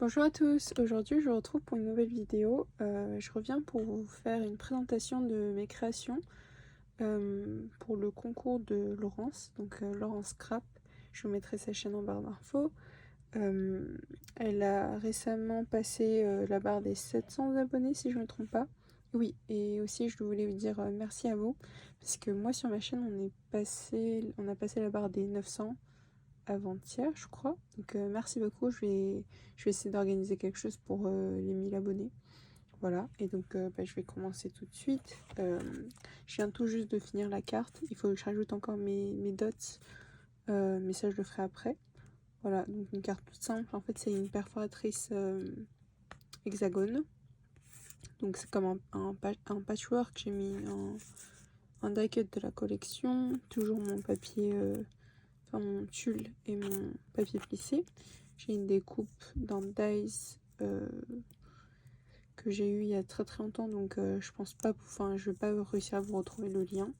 Bonjour à tous, aujourd'hui je vous retrouve pour une nouvelle vidéo. Je reviens pour vous faire une présentation de mes créations pour le concours de Laurence, donc Laurence Scrap. Je vous mettrai sa chaîne en barre d'infos. Elle a récemment passé la barre des 700 abonnés si je ne me trompe pas. Oui, et aussi je voulais vous dire merci à vous, parce que moi sur ma chaîne on a passé la barre des 900 avant-hier, je crois. Donc merci beaucoup. Je vais essayer d'organiser quelque chose pour les 1000 abonnés. Voilà. Et donc je vais commencer tout de suite. Je viens tout juste de finir la carte. Il faut que je rajoute encore mes dots. Mais ça, je le ferai après. Voilà. Donc une carte toute simple. En fait, c'est une perforatrice hexagone. Donc c'est comme un patchwork. J'ai mis un die cut de la collection. Toujours mon papier... mon tulle et mon papier plissé. J'ai une découpe d'un dies que j'ai eu il y a très très longtemps, donc je pense pas, je vais pas réussir à vous retrouver le lien.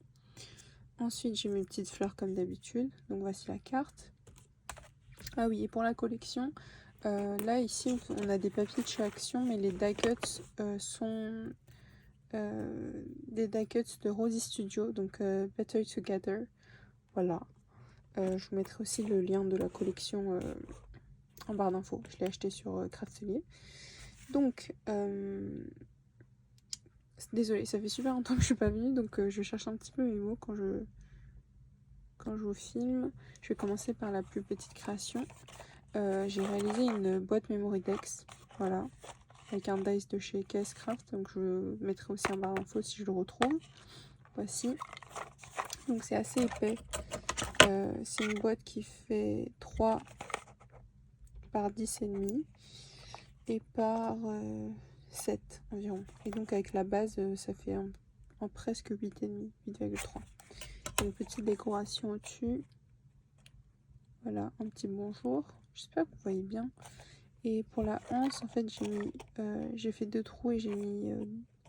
Ensuite j'ai mes petites fleurs comme d'habitude, donc voici la carte. Ah oui, et pour la collection, là ici on a des papiers de chez Action, mais les die cuts sont des die cuts de Rosie Studio, donc Better Together. Voilà. Je vous mettrai aussi le lien de la collection en barre d'infos. Je l'ai acheté sur Craftelier. Donc, désolée, ça fait super longtemps que je suis pas venue, donc je cherche un petit peu mes mots quand je vous filme. Je vais commencer par la plus petite création. J'ai réalisé une boîte Memory Dex, voilà, avec un dice de chez KS Craft, donc je mettrai aussi en barre d'infos si je le retrouve. Voici. Donc c'est assez épais. C'est une boîte qui fait 3 par 10,5 et par 7 environ. Et donc avec la base, ça fait en presque 8,5, 8,3. Une petite décoration au-dessus. Voilà, un petit bonjour. J'espère que vous voyez bien. Et pour la anse, en fait, j'ai fait 2 trous et j'ai mis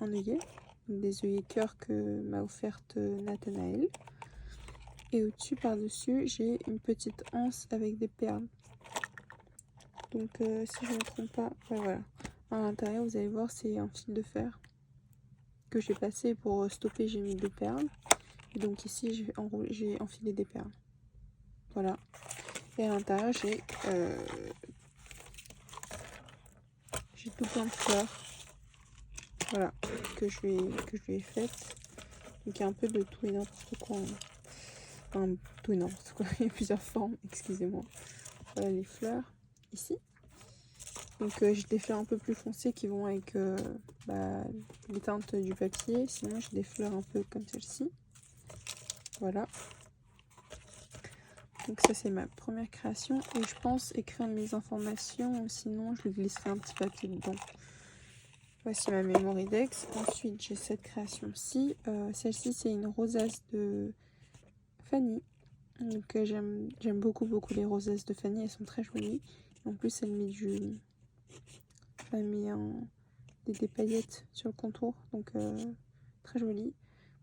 un œillet. Donc des œillets cœur que m'a offerte Nathanaël. Et au-dessus, par-dessus, j'ai une petite anse avec des perles. Donc si je ne me trompe pas, ouais, voilà. À l'intérieur, vous allez voir, c'est un fil de fer que j'ai passé. Pour stopper, j'ai mis 2 perles. Et donc ici, j'ai enfilé des perles. Voilà. Et à l'intérieur, j'ai tout plein de fleurs. Voilà, que je lui ai faites. Donc il y a un peu de tout et n'importe quoi. Enfin, tout et n'importe quoi. Il y a plusieurs formes, excusez-moi. Voilà les fleurs, ici. Donc j'ai des fleurs un peu plus foncées qui vont avec les teintes du papier. Sinon j'ai des fleurs un peu comme celle-ci. Voilà. Donc ça c'est ma première création. Et je pense écrire mes informations. Sinon je lui glisserai un petit papier dedans. Voici ma Memory Dex. Ensuite j'ai cette création-ci. Celle-ci c'est une rosace de Fanny. Donc j'aime beaucoup les rosasses de Fanny. Elles sont très jolies. En plus elle met des paillettes sur le contour, donc très joli.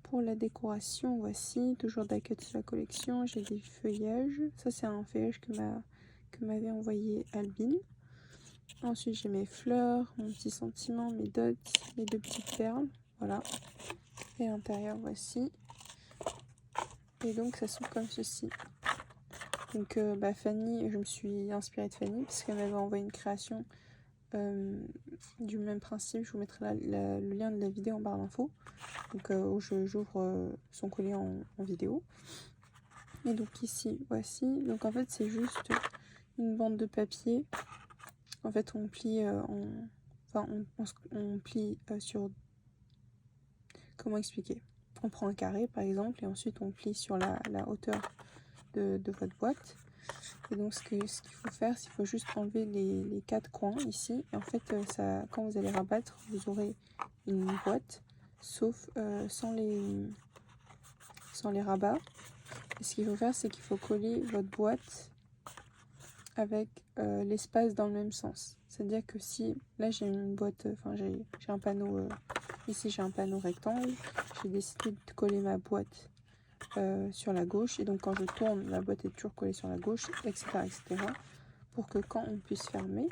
Pour la décoration, voici toujours die cut de la collection. J'ai des feuillages. Ça c'est un feuillage que m'avait envoyé Albine. Ensuite j'ai mes fleurs, mon petit sentiment, mes dots, mes 2 petites perles, voilà. Et à l'intérieur voici. Et donc ça s'ouvre comme ceci. Donc Fanny, je me suis inspirée de Fanny parce qu'elle m'avait envoyé une création du même principe. Je vous mettrai le lien de la vidéo en barre d'infos, donc où j'ouvre son collier en vidéo. Et donc ici voici, donc en fait c'est juste une bande de papier. En fait on plie on plie sur, comment expliquer, on prend un carré par exemple et ensuite on plie sur la hauteur de votre boîte. Et donc ce qu'il faut faire, c'est qu'il faut juste enlever les 4 coins ici. Et en fait, quand vous allez rabattre, vous aurez une boîte, sauf sans les rabats. Et ce qu'il faut faire, c'est qu'il faut coller votre boîte avec l'espace dans le même sens. C'est-à-dire que si, là j'ai une boîte, j'ai un panneau, ici j'ai un panneau rectangle, j'ai décidé de coller ma boîte sur la gauche, et donc quand je tourne la boîte est toujours collée sur la gauche, etc., pour que quand on puisse fermer,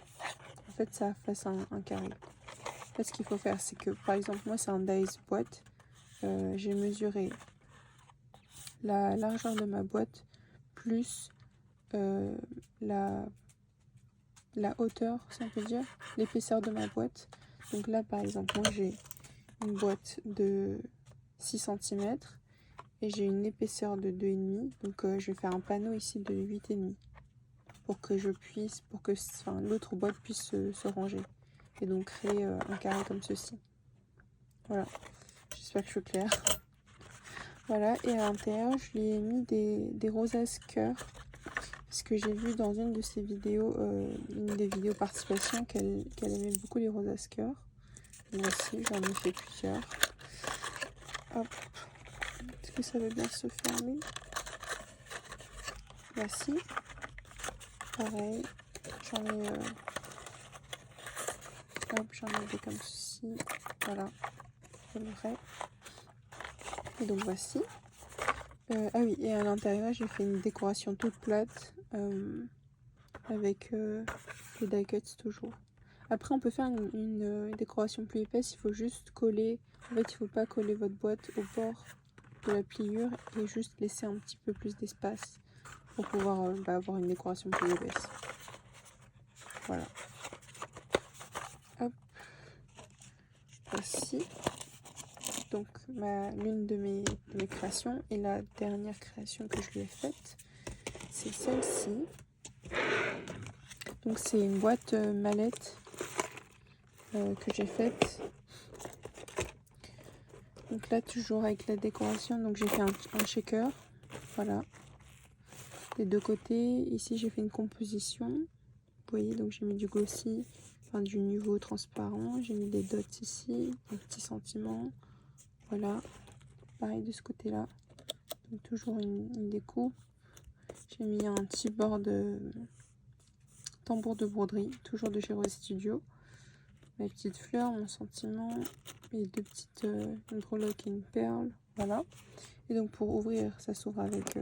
en fait ça fasse un carré. En fait, ce qu'il faut faire, c'est que par exemple moi c'est un dice boîte, j'ai mesuré la largeur de ma boîte plus la hauteur, si on peut dire, l'épaisseur de ma boîte. Donc là par exemple moi j'ai une boîte de 6 cm et j'ai une épaisseur de 2,5, donc je vais faire un panneau ici de 8,5 pour que l'autre boîte puisse se ranger et donc créer un carré comme ceci. Voilà, j'espère que je suis claire. Voilà, et à l'intérieur je lui ai mis des rosas cœur parce que j'ai vu dans une de ses vidéos, une des vidéos participation, qu'elle aimait beaucoup les rosas cœur. Voici, j'en ai fait plusieurs. Hop. Est-ce que ça va bien se fermer? Voici. Pareil. J'en ai des comme ceci. Voilà. Je le ferai. Et donc voici. Ah oui, et à l'intérieur, j'ai fait une décoration toute plate avec les die cuts toujours. Après, on peut faire une décoration plus épaisse. Il faut juste coller. En fait, il ne faut pas coller votre boîte au bord de la pliure et juste laisser un petit peu plus d'espace pour pouvoir avoir une décoration plus épaisse. Voilà. Hop. Voici. Donc, l'une de mes créations et la dernière création que je lui ai faite, c'est celle-ci. Donc, c'est une boîte mallette que j'ai faite. Donc là, toujours avec la décoration, donc j'ai fait un shaker, voilà, des deux côtés. Ici, j'ai fait une composition, vous voyez, donc j'ai mis du glossy, enfin du nuveau transparent, j'ai mis des dots ici, un petit sentiment, voilà, pareil de ce côté-là, donc toujours une déco. J'ai mis un petit bord de tambour de broderie, toujours de chez Rose Studio, mes petites fleurs, mon sentiment, et deux petites, une breloque et une perle, voilà. Et donc pour ouvrir, ça s'ouvre avec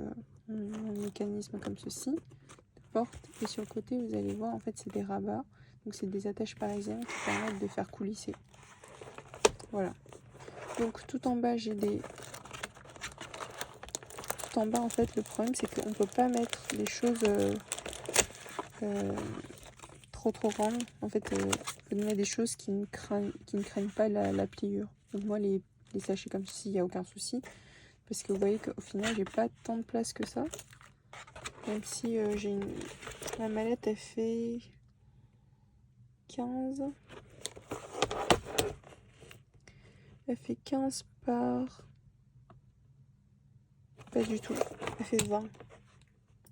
un mécanisme comme ceci, de porte. Et sur le côté, vous allez voir, en fait, c'est des rabats. Donc c'est des attaches parisiennes qui permettent de faire coulisser. Voilà. Donc tout en bas, j'ai des... Tout en bas, en fait, le problème, c'est qu'on ne peut pas mettre des choses trop grandes. En fait, il faut mettre des choses qui ne craignent pas la pliure. Donc moi, les sachets comme ceci, il n'y a aucun souci. Parce que vous voyez qu'au final, j'ai pas tant de place que ça. Même si la mallette, elle fait 15. Elle fait 15 par... Pas du tout. Elle fait 20.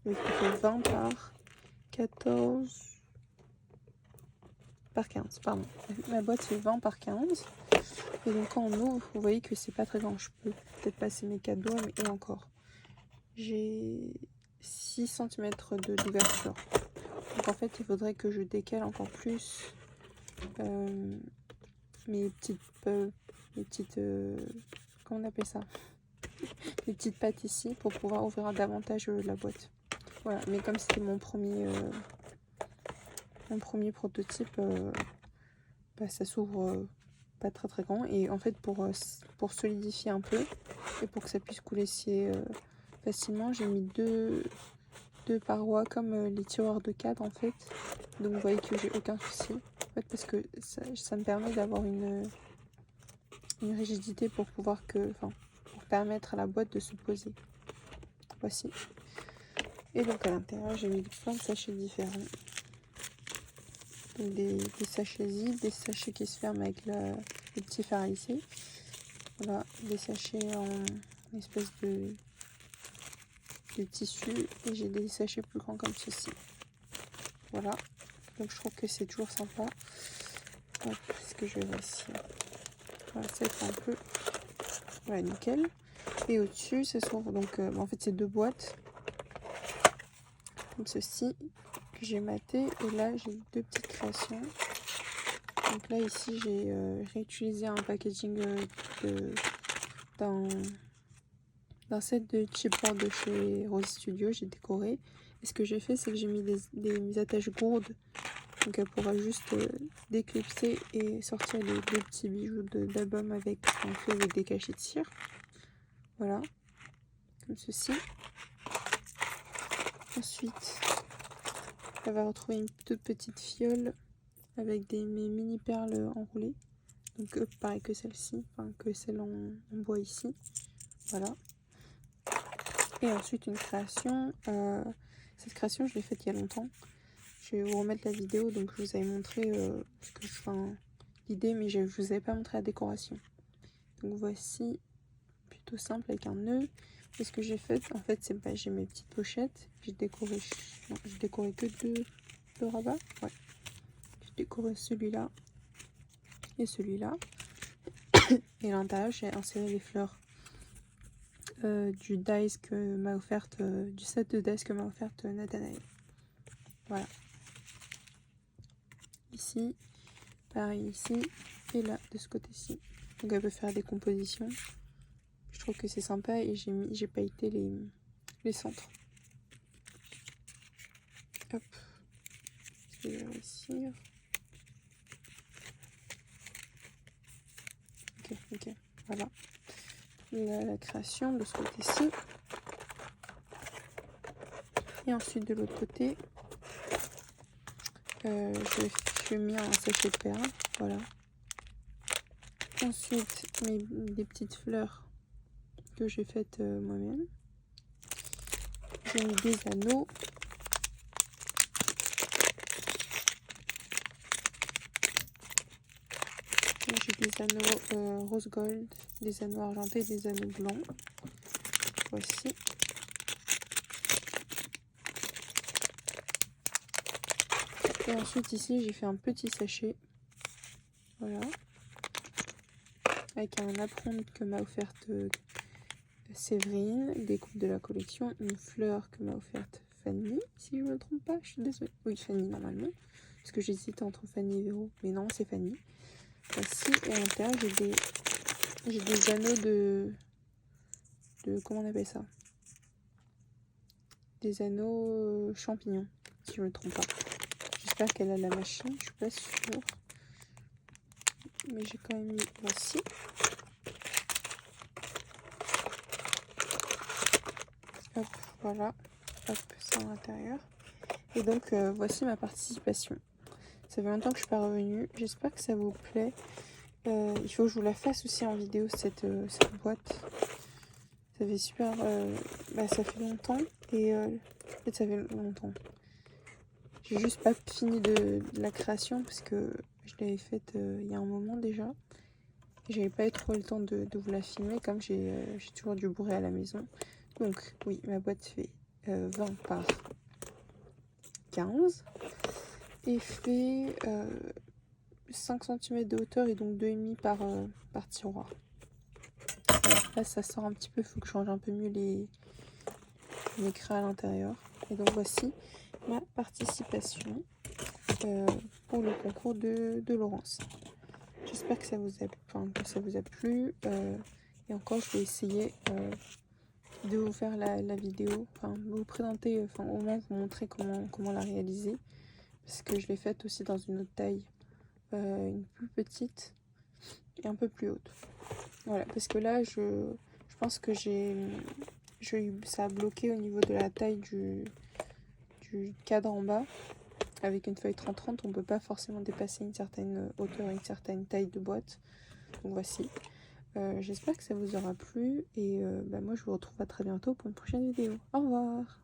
Oui, elle fait 20 par 14... par 15, pardon. Ma boîte fait 20 par 15. Et donc quand on ouvre, vous voyez que c'est pas très grand. Je peux peut-être passer mes 4 doigts, mais et encore. J'ai 6 cm d'ouverture. Donc en fait, il faudrait que je décale encore plus mes petites comment on appelle ça, les petites pattes ici pour pouvoir ouvrir davantage la boîte. Voilà, mais comme c'était mon premier prototype, ça s'ouvre pas très grand. Et en fait, pour solidifier un peu et pour que ça puisse couler facilement, j'ai mis deux parois comme les tiroirs de cadre en fait. Donc vous voyez que j'ai aucun souci en fait, parce que ça me permet d'avoir une rigidité pour permettre à la boîte de se poser. Voici. Et donc à l'intérieur, j'ai mis plein de sachets différents. Donc des sachets zip, des sachets qui se ferment avec le petit fer à lisser. Voilà, des sachets en espèce de tissu. Et j'ai des sachets plus grands comme ceci. Voilà. Donc je trouve que c'est toujours sympa. Hop, ce que je vais ici. Voilà, ça fait un peu. Voilà, nickel. Et au-dessus, ça s'ouvre. Donc en fait, c'est deux boîtes. Comme ceci. Que j'ai maté. Et là, j'ai deux petites créations. Donc là, ici, j'ai réutilisé un packaging d'un set de chipboard de chez Rose Studio. J'ai décoré. Et ce que j'ai fait, c'est que j'ai mis des attaches gourdes Donc elle pourra juste déclipser et sortir les deux petits bijoux d'album avec des cachets de cire. Voilà, comme ceci. Ensuite, elle va retrouver une toute petite fiole avec mes mini perles enroulées. Donc pareil que celle-ci, enfin que celle en bois ici. Voilà. Et ensuite une création. Cette création, je l'ai faite il y a longtemps. Je vais vous remettre la vidéo, donc je vous avais montré l'idée, mais je ne vous avais pas montré la décoration. Donc voici, plutôt simple avec un nœud. Et ce que j'ai fait, en fait, c'est j'ai mes petites pochettes. J'ai décoré que deux rabats. Ouais. J'ai décoré celui-là et celui-là. Et à l'intérieur, j'ai inséré les fleurs du dice que m'a offerte, du set de dice que m'a offerte Nathanaël. Voilà. Ici, pareil ici, et là, de ce côté-ci. Donc elle peut faire des compositions. Je trouve que c'est sympa et j'ai pailleté les centres. Hop. Je vais réussir. Ok, voilà. La création de ce côté-ci. Et ensuite de l'autre côté, je mis un sachet de perles. Voilà. Ensuite, des petites fleurs que j'ai faites moi-même. J'ai mis des anneaux. J'ai des anneaux rose gold, des anneaux argentés, des anneaux blancs. Voici. Et ensuite ici j'ai fait un petit sachet. Voilà. Avec un apron que m'a offerte Séverine, des coupes de la collection, une fleur que m'a offerte Fanny, si je ne me trompe pas, je suis désolée. Oui, Fanny normalement, parce que j'hésitais entre Fanny et Véro, mais non, c'est Fanny. Voici, et à l'intérieur j'ai des anneaux de comment on appelle ça, des anneaux champignons, si je ne me trompe pas. J'espère qu'elle a la machine, je suis pas sûre, mais j'ai quand même mis. Voici. Hop, voilà. Hop, ça à l'intérieur. Et donc voici ma participation. Ça fait longtemps que je suis pas revenue. J'espère que ça vous plaît. Il faut que je vous la fasse aussi en vidéo, cette boîte. Ça fait super... ça fait longtemps. Et en fait, ça fait longtemps. J'ai juste pas fini de la création parce que je l'avais faite il y a un moment déjà. J'avais pas eu trop le temps de vous la filmer comme j'ai toujours du bourré à la maison. Donc oui, ma boîte fait 20 par 15 et fait 5 cm de hauteur et donc 2,5 par tiroir. Voilà, là ça sort un petit peu, il faut que je change un peu mieux les craies à l'intérieur. Et donc voici ma participation pour le concours de Laurence. J'espère que ça vous a plu. Et encore, je vais essayer de vous faire la vidéo, de vous présenter, au moins vous montrer comment la réaliser. Parce que je l'ai faite aussi dans une autre taille, une plus petite et un peu plus haute. Voilà, parce que là, je pense que ça a bloqué au niveau de la taille du cadre en bas. Avec une feuille 30-30, on ne peut pas forcément dépasser une certaine hauteur, une certaine taille de boîte. Donc voici. J'espère que ça vous aura plu et moi je vous retrouve à très bientôt pour une prochaine vidéo. Au revoir!